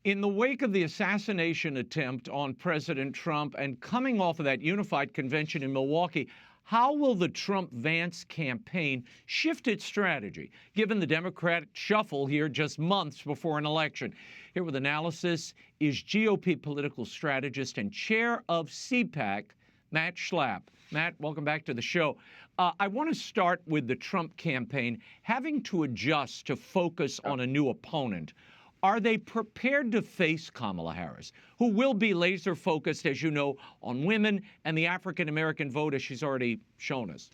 In the wake of the assassination attempt on President Trump and coming off of that unified convention in Milwaukee, how will the Trump-Vance campaign shift its strategy, given the Democratic shuffle here just months before an election? Here with analysis is GOP political strategist and chair of CPAC, Matt Schlapp. Matt, welcome back to the show. I want to start with the Trump campaign having to adjust to focus on a new opponent. Are they prepared to face Kamala Harris, who will be laser focused, as you know, on women and the African-American vote, as she's already shown us?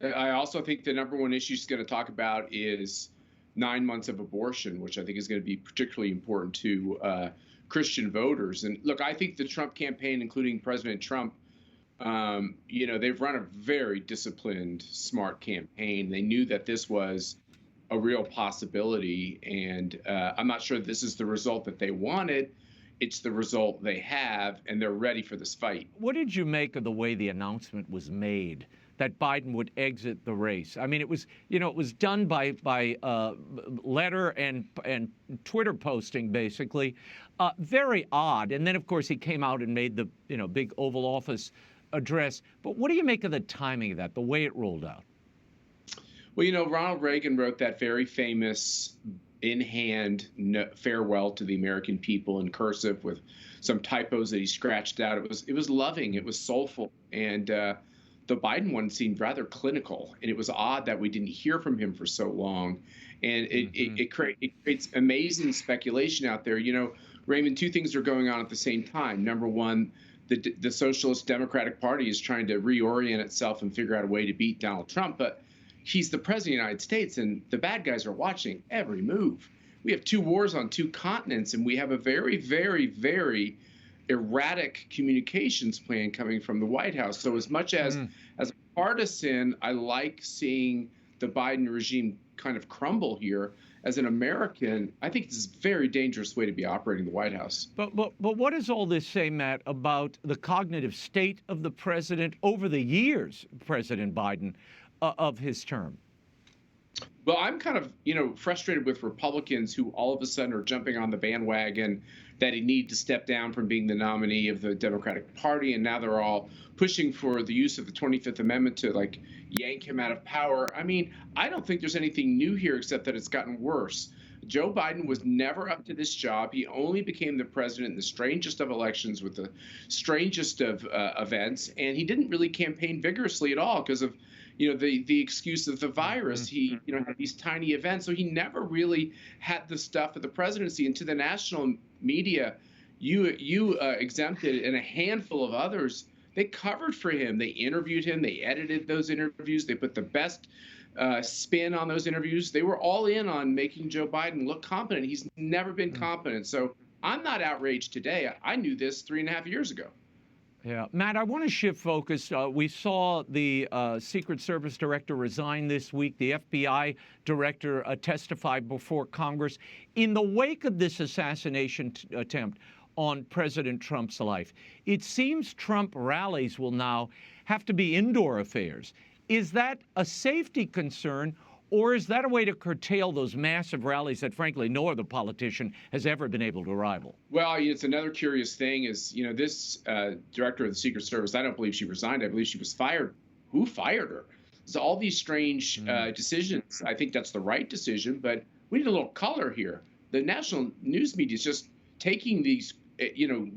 I also think the number one issue she's going to talk about is 9 months of abortion, which I think is going to be particularly important to Christian voters. And look, I think the Trump campaign, including President Trump, they've run a very disciplined, smart campaign. They knew that this was a real possibility, and I'm not sure this is the result that they wanted. It's the result they have, and they're ready for this fight. What did you make of the way the announcement was made that Biden would exit the race? I mean, it was done by letter and Twitter posting, basically. Very odd. And then, of course, he came out and made the big Oval Office address. But what do you make of the timing of that, the way it rolled out? Well, Ronald Reagan wrote that very famous in-hand farewell to the American people in cursive with some typos that he scratched out. It was loving, it was soulful, and the Biden one seemed rather clinical. And it was odd that we didn't hear from him for so long, and it creates amazing speculation out there. Raymond, two things are going on at the same time. Number one, the Socialist Democratic Party is trying to reorient itself and figure out a way to beat Donald Trump, but he's the president of the United States, and the bad guys are watching every move. We have two wars on two continents, and we have a very, very, very erratic communications plan coming from the White House. So as much as a partisan, I like seeing the Biden regime kind of crumble here. As an American, I think this is a very dangerous way to be operating the White House. But what does all this say, Matt, about the cognitive state of the president over the years, President Biden, of his term? Well, I'm kind of, frustrated with Republicans who all of a sudden are jumping on the bandwagon that he needs to step down from being the nominee of the Democratic Party, and now they're all pushing for the use of the 25th Amendment to, yank him out of power. I mean, I don't think there's anything new here except that it's gotten worse. Joe Biden was never up to this job. He only became the president in the strangest of elections with the strangest of events, and he didn't really campaign vigorously at all because of the excuse of the virus. He had these tiny events, so he never really had the stuff of the presidency. And to the national media, you exempted, and a handful of others, they covered for him. They interviewed him. They edited those interviews. They put the best spin on those interviews. They were all in on making Joe Biden look competent. He's never been competent. So I'm not outraged today. I knew this 3.5 years ago. Yeah. Matt, I want to shift focus. We saw the Secret Service director resign this week. The FBI director testified before Congress. In the wake of this assassination attempt on President Trump's life, it seems Trump rallies will now have to be indoor affairs. Is that a safety concern, or is that a way to curtail those massive rallies that, frankly, no other politician has ever been able to rival? Well, it's another curious thing is, this director of the Secret Service, I don't believe she resigned. I believe she was fired. Who fired her? So all these strange decisions. I think that's the right decision, but we need a little color here. The national news media is just taking these,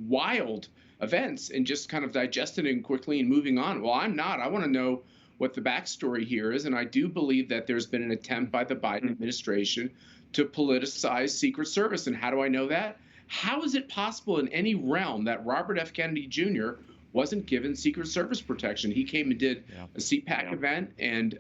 wild events and just kind of digesting them quickly and moving on. Well, I'm not. I want to know what the backstory here is, and I do believe that there's been an attempt by the Biden administration to politicize Secret Service. And how do I know that? How is it possible in any realm that Robert F. Kennedy Jr. wasn't given Secret Service protection? He came and did a CPAC event, and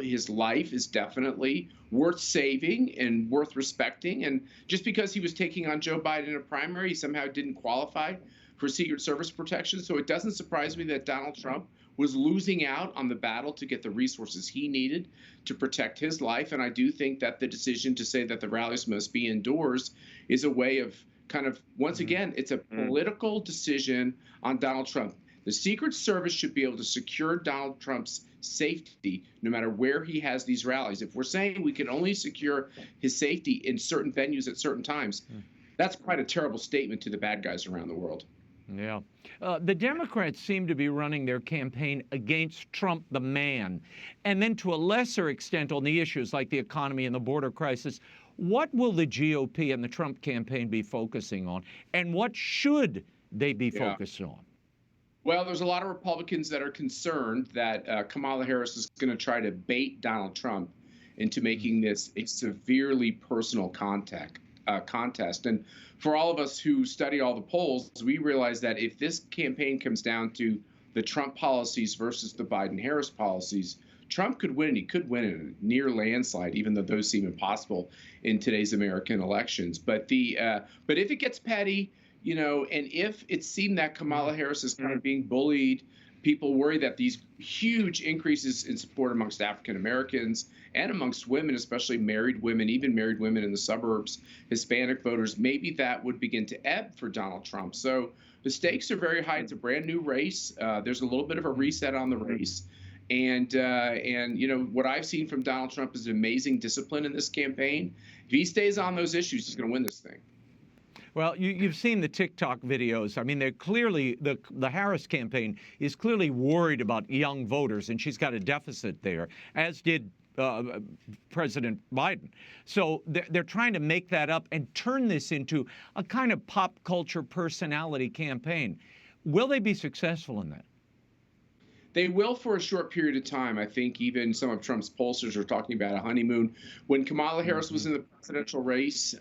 his life is definitely worth saving and worth respecting. And just because he was taking on Joe Biden in a primary, he somehow didn't qualify for Secret Service protection. So it doesn't surprise me that Donald Trump was losing out on the battle to get the resources he needed to protect his life. And I do think that the decision to say that the rallies must be indoors is a way of kind of, once again, it's a political decision on Donald Trump. The Secret Service should be able to secure Donald Trump's safety no matter where he has these rallies. If we're saying we can only secure his safety in certain venues at certain times, That's quite a terrible statement to the bad guys around the world. Yeah. The Democrats seem to be running their campaign against Trump the man, and then to a lesser extent on the issues like the economy and the border crisis. What will the GOP and the Trump campaign be focusing on, and what should they be focused on? Well, there's a lot of Republicans that are concerned that Kamala Harris is going to try to bait Donald Trump into making this a severely personal contest. And for all of us who study all the polls, we realize that if this campaign comes down to the Trump policies versus the Biden-Harris policies, Trump could win, and he could win in a near landslide, even though those seem impossible in today's American elections. But if it gets petty, and if it seemed that Kamala Harris is kind of being bullied, people worry that these huge increases in support amongst African Americans and amongst women, especially married women, even married women in the suburbs, Hispanic voters, maybe that would begin to ebb for Donald Trump. So the stakes are very high. It's a brand new race. There's a little bit of a reset on the race. And what I've seen from Donald Trump is amazing discipline in this campaign. If he stays on those issues, he's going to win this thing. Well, you've seen the TikTok videos. I mean, they're clearly, the Harris campaign is clearly worried about young voters, and she's got a deficit there, as did President Biden. So they're trying to make that up and turn this into a kind of pop culture personality campaign. Will they be successful in that? They will for a short period of time. I think even some of Trump's pollsters are talking about a honeymoon. When Kamala Harris was in the presidential race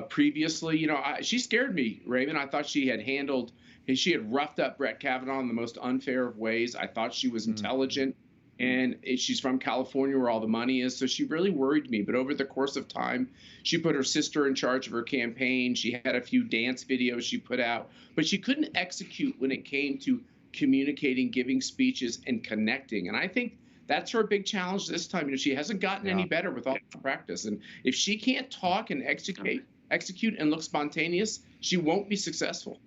previously, she scared me, Raymond. I thought she had roughed up Brett Kavanaugh in the most unfair of ways. I thought she was intelligent, and she's from California where all the money is. So she really worried me. But over the course of time, she put her sister in charge of her campaign. She had a few dance videos she put out, but she couldn't execute when it came to communicating, giving speeches, and connecting. And I think that's her big challenge this time. She hasn't gotten any better with all the practice. And if she can't talk and execute and look spontaneous, she won't be successful.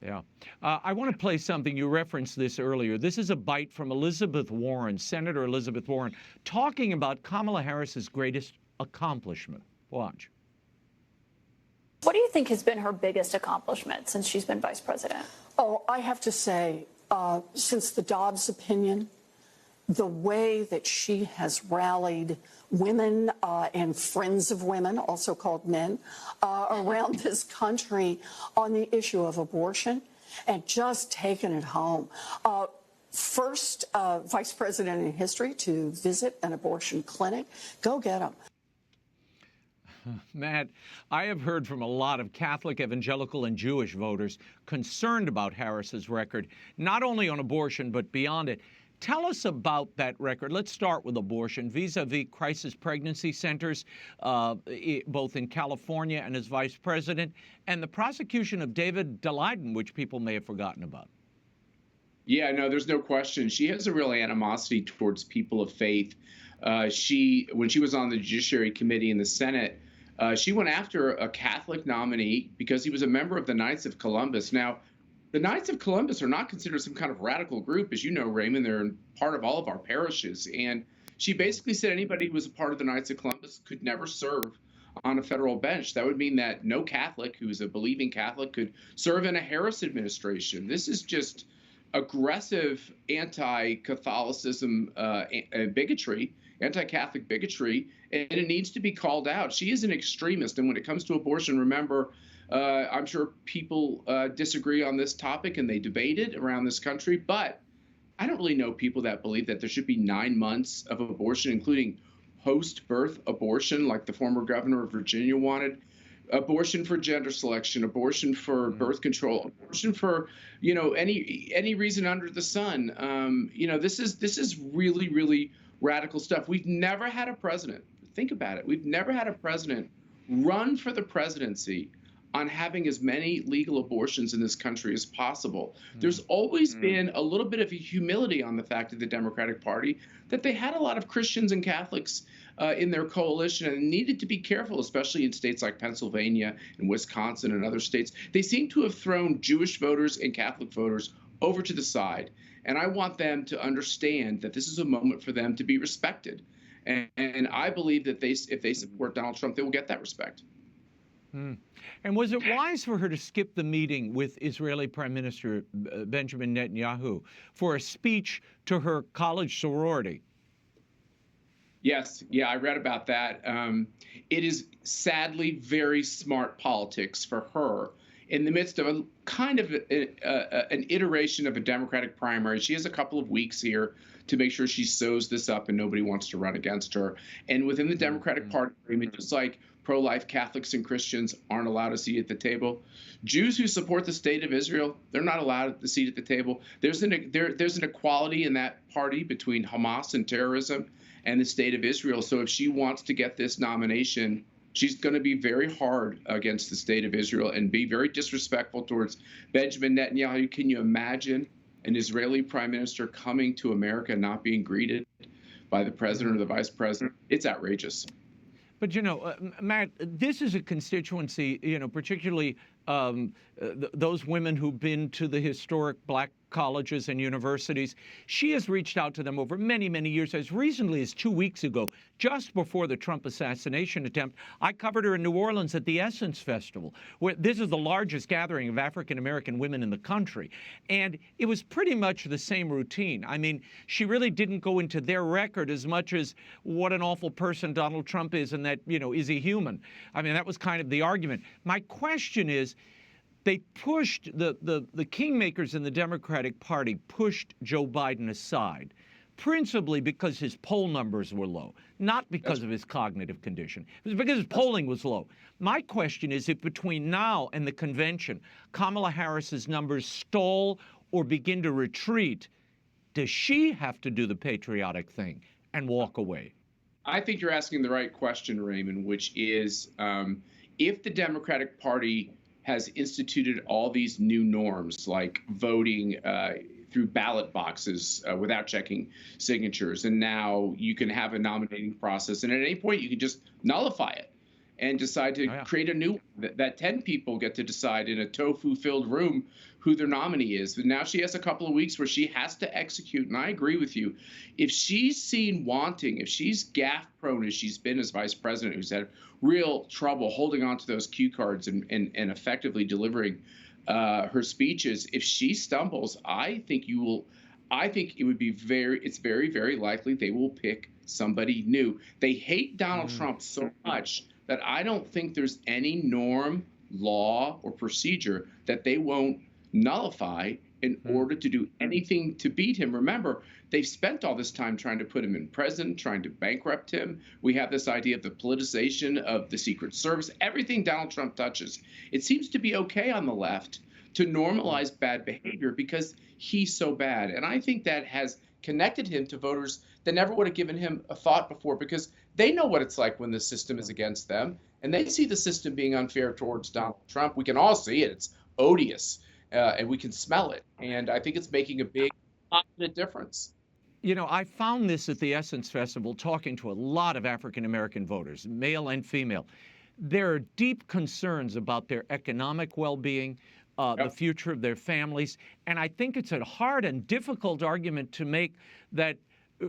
Yeah. I want to play something. You referenced this earlier. This is a bite from Elizabeth Warren, Senator Elizabeth Warren, talking about Kamala Harris's greatest accomplishment. Watch. What do you think has been her biggest accomplishment since she's been vice president? Oh, I have to say, since the Dobbs opinion, the way that she has rallied women and friends of women, also called men, around this country on the issue of abortion and just taken it home. First vice president in history to visit an abortion clinic. Go get them. Matt, I have heard from a lot of Catholic, evangelical, and Jewish voters concerned about Harris's record, not only on abortion, but beyond it. Tell us about that record. Let's start with abortion vis-a-vis crisis pregnancy centers, both in California and as vice president, and the prosecution of David Daleiden, which people may have forgotten about. Yeah, no, there's no question. She has a real animosity towards people of faith. When she was on the Judiciary Committee in the Senate, she went after a Catholic nominee because he was a member of the Knights of Columbus. Now, the Knights of Columbus are not considered some kind of radical group. As you know, Raymond, they're part of all of our parishes. And she basically said anybody who was a part of the Knights of Columbus could never serve on a federal bench. That would mean that no Catholic who's a believing Catholic could serve in a Harris administration. This is just aggressive anti-Catholicism bigotry, anti-Catholic bigotry, and it needs to be called out. She is an extremist, and when it comes to abortion, remember, I'm sure people disagree on this topic and they debate it around this country, but I don't really know people that believe that there should be 9 months of abortion, including post-birth abortion, like the former governor of Virginia wanted, abortion for gender selection, abortion for birth control, abortion for, any reason under the sun. This is really, really radical stuff. We've never had a president, think about it, we've never had a president run for the presidency on having as many legal abortions in this country as possible. There's always been a little bit of a humility on the fact of the Democratic Party that they had a lot of Christians and Catholics in their coalition and needed to be careful, especially in states like Pennsylvania and Wisconsin and other states. They seem to have thrown Jewish voters and Catholic voters over to the side. And I want them to understand that this is a moment for them to be respected. And I believe that if they support Donald Trump, they will get that respect. And was it wise for her to skip the meeting with Israeli Prime Minister Benjamin Netanyahu for a speech to her college sorority? Yes, yeah, I read about that. It is sadly very smart politics for her in the midst of a kind of an iteration of a Democratic primary. She has a couple of weeks here to make sure she sews this up and nobody wants to run against her. And within the Democratic Party, I mean, just like pro-life Catholics and Christians aren't allowed a seat at the table, Jews who support the state of Israel, they're not allowed a seat at the table. There's an equality in that party between Hamas and terrorism and the state of Israel. So if she wants to get this nomination, she's going to be very hard against the state of Israel and be very disrespectful towards Benjamin Netanyahu. Can you imagine an Israeli prime minister coming to America and not being greeted by the president or the vice president? It's outrageous. But, you know, Matt, this is a constituency, you know, particularly those women who've been to the historic black colleges and universities. She has reached out to them over many, many years. As recently as 2 weeks ago, just before the Trump assassination attempt, I covered her in New Orleans at the Essence Festival, where this is the largest gathering of African-American women in the country. And it was pretty much the same routine. I mean, she really didn't go into their record as much as what an awful person Donald Trump is and that, you know, is he human? I mean, that was kind of the argument. My question is, they pushed, the kingmakers in the Democratic Party pushed Joe Biden aside, principally because his poll numbers were low, not because of his cognitive condition. It was because his polling was low. My question is, if between now and the convention, Kamala Harris's numbers stall or begin to retreat, does she have to do the patriotic thing and walk away? I think you're asking the right question, Raymond, which is if the Democratic Party has instituted all these new norms like voting through ballot boxes without checking signatures, and now you can have a nominating process, and at any point you can just nullify it and decide to create a new one that 10 people get to decide in a tofu-filled room who their nominee is. But now she has a couple of weeks where she has to execute, and I agree with you. If she's seen wanting, if she's gaffe-prone as she's been as vice president, who's had real trouble holding on to those cue cards and effectively delivering her speeches, if she stumbles, I think it would be it's very, very likely they will pick somebody new. They hate Donald Trump so much that I don't think there's any norm, law, or procedure that they won't nullify in order to do anything to beat him. Remember, they've spent all this time trying to put him in prison, trying to bankrupt him. We have this idea of the politicization of the Secret Service. Everything Donald Trump touches, it seems to be okay on the left to normalize bad behavior because he's so bad. And I think that has connected him to voters that never would have given him a thought before, because they know what it's like when the system is against them, and they see the system being unfair towards Donald Trump. We can all see it. It's odious, and we can smell it. And I think it's making a big positive difference. You know, I found this at the Essence Festival, talking to a lot of African-American voters, male and female. There are deep concerns about their economic well-being, the future of their families. And I think it's a hard and difficult argument to make that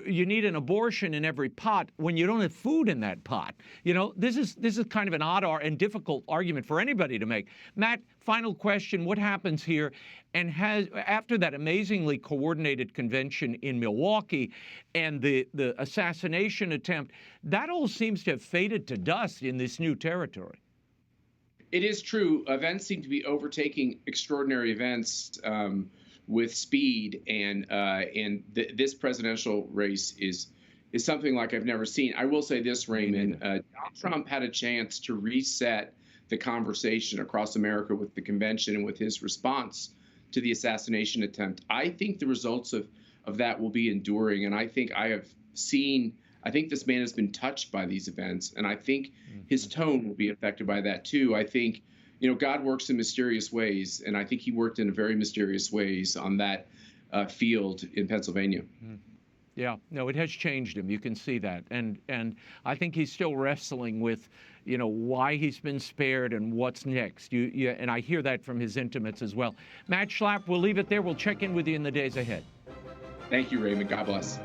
you need an abortion in every pot when you don't have food in that pot. You know, this is kind of an odd and difficult argument for anybody to make. Matt, final question: what happens here? And after that amazingly coordinated convention in Milwaukee and the assassination attempt, that all seems to have faded to dust in this new territory. It is true. Events seem to be overtaking extraordinary events with speed, and this presidential race is something like I've never seen. I will say this, Raymond. Donald Trump had a chance to reset the conversation across America with the convention and with his response to the assassination attempt. I think the results of that will be enduring, and I think this man has been touched by these events, and I think his tone will be affected by that too. I think, you know, God works in mysterious ways, and I think he worked in very mysterious ways on that field in Pennsylvania. Yeah, no, it has changed him. You can see that, and I think he's still wrestling with, you know, why he's been spared and what's next. And I hear that from his intimates as well. Matt Schlapp, we'll leave it there. We'll check in with you in the days ahead. Thank you, Raymond. God bless.